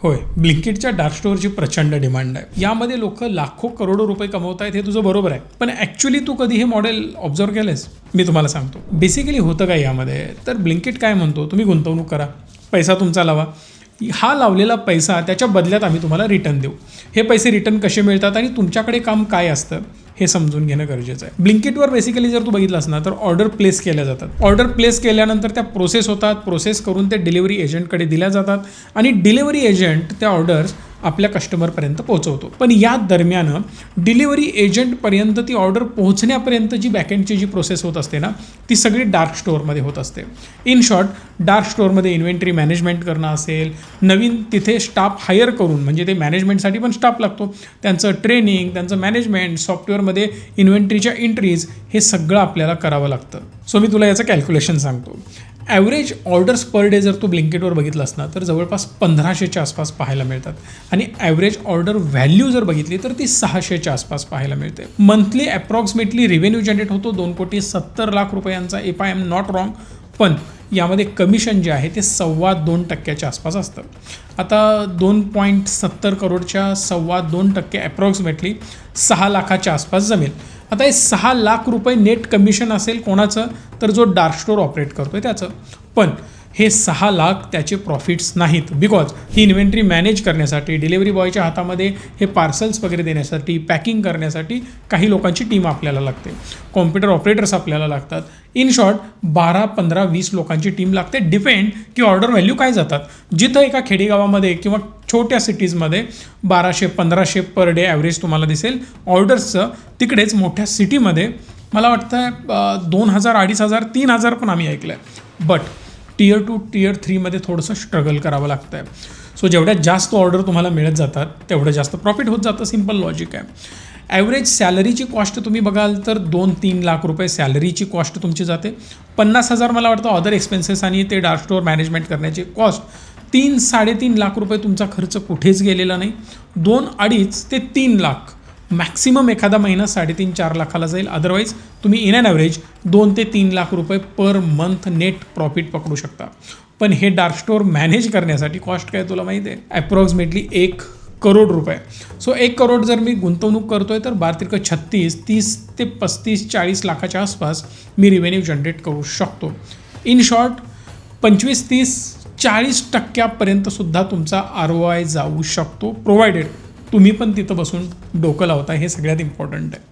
होय, ब्लिंकिटच्या डार्क स्टोअरची प्रचंड डिमांड आहे. यामध्ये लोक लाखो करोडो रुपये कमवत आहेत, हे तुझं बरोबर आहे. पण ॲक्च्युली तू कधी हे मॉडेल ऑब्झर्व केलंस? मी तुम्हाला सांगतो. बेसिकली होतं काय यामध्ये, तर ब्लिंकिट काय म्हणतो, तुम्ही गुंतवणूक करा, पैसा तुमचा लावा, हा लावलेला पैसा त्याच्या बदल्यात आम्ही तुम्हाला रिटर्न देऊ. हे पैसे रिटर्न कसे मिळतात आणि तुमच्याकडे काम काय असतं हे समजून घेणं गरजेचं आहे. ब्लिंकिटवर बेसिकली जर तू बघितलास ना, तर ऑर्डर प्लेस केल्या जातात. ऑर्डर प्लेस केल्यानंतर त्या प्रोसेस होतात, प्रोसेस करून ते डिलिव्हरी एजंटकडे दिल्या जातात आणि डिलिव्हरी एजंट त्या ऑर्डर्स आपल्या कस्टमरपर्यंत पोहोचवतो. पण या दरम्यान डिलिव्हरी एजंटपर्यंत ती ऑर्डर पोहोचण्यापर्यंत जी बॅकएंडची जी प्रोसेस होत असते ना, ती सगळी डार्क स्टोअरमध्ये होत असते. इन शॉर्ट, डार्क स्टोअरमध्ये इन्व्हेंटरी मॅनेजमेंट करणं असेल, नवीन तिथे स्टाफ हायर करून, म्हणजे ते मॅनेजमेंटसाठी पण स्टाफ लागतो, त्यांचं ट्रेनिंग, त्यांचं मॅनेजमेंट, सॉफ्टवेअरमध्ये इन्व्हेंटरीच्या एंट्रीज, हे सगळं आपल्याला करावं लागतं. सो मी तुला याचं कॅल्क्युलेशन सांगतो. ॲव्हरेज ऑर्डर्स पर डे जर तू ब्लिंकिटवर बघितलास ना, तर जवळपास 1500च्या आसपास पाहायला मिळतात आणि ॲव्हरेज ऑर्डर व्हॅल्यू जर बघितली तर ती 600च्या आसपास पाहायला मिळते. मंथली अप्रॉक्सिमेटली रेव्हेन्यू जनरेट होतो 2,70,00,000 रुपयांचा, if I am not wrong. पण यामध्ये कमिशन जे आहे ते 2.25% आसपास असतं. आता 2.70 करोडच्या 2.25% अप्रॉक्सिमेटली 6 लाखाच्या आसपास जमेल. आता हे 6 लाख रुपये नेट कमिशन असेल कोणाचं, तर जो डार्क स्टोअर ऑपरेट करतोय त्याचं. पण हे 6 लाख त्याचे प्रॉफिट्स नाहीत, बिकॉज ही इन्व्हेंटरी मॅनेज करण्यासाठी, डिलिव्हरी बॉयच्या हातामध्ये हे पार्सल्स वगैरे देण्यासाठी, पॅकिंग करण्यासाठी काही लोकांची टीम आपल्याला लागते, कॉम्प्युटर ऑपरेटर्स आपल्याला लागतात. इन शॉर्ट 12, 15, 20 लोकांची टीम लागते, डिपेंड की ऑर्डर व्हॅल्यू काय जातात. जिथं एका खेडेगावामध्ये किंवा छोट्या सिटीजमध्ये 1200-1500 पर डे ॲव्हरेज तुम्हाला दिसेल ऑर्डर्सचं, तिकडेच मोठ्या सिटीमध्ये मला वाटतं 2,000, 2,500, 3,000 पण आम्ही ऐकलं आहे. बट Tier 2, Tier 3मध्ये थोडंसं स्ट्रगल करावं लागतं आहे. सो जेवढ्यात जास्त ऑर्डर तुम्हाला मिळत जातात तेवढं जास्त प्रॉफिट होत जातं, सिम्पल लॉजिक आहे. ॲव्हरेज सॅलरीची कॉस्ट तुम्ही बघाल तर 2-3 लाख रुपये सॅलरीची कॉस्ट तुमची जाते. 50,000 मला वाटतं अदर एक्सपेन्सेस आणि ते डार्क स्टोअर मॅनेजमेंट करण्याची कॉस्ट. 3-3.5 लाख रुपये तुमचा खर्च कुठेच गेलेला नाही. 2-2.5 ते 3 लाख मॅक्सिमम एखादा महिना 3.5-4 लाखाला जाईल. अदरवाईज तुम्ही इन अँड ॲव्हरेज 2 ते 3 लाख रुपये पर मंथ नेट प्रॉफिट पकडू शकता. पण हे डार्क स्टोअर मॅनेज करण्यासाठी कॉस्ट काय तुला माहिती आहे? ॲप्रॉक्सिमेटली 1 करोड रुपये. सो 1 करोड जर मी गुंतवणूक करतोय तर 12-36, 30 ते 35-40 लाखाच्या आसपास मी रिव्हेन्यू जनरेट करू शकतो. इन शॉर्ट 25-30-40% सुद्धा तुमचा ROI जाऊ शकतो, प्रोव्हाइडेड तुम्ही पण तिथं बसून डोकं लावता. हे सगळ्यात इम्पॉर्टंट आहे.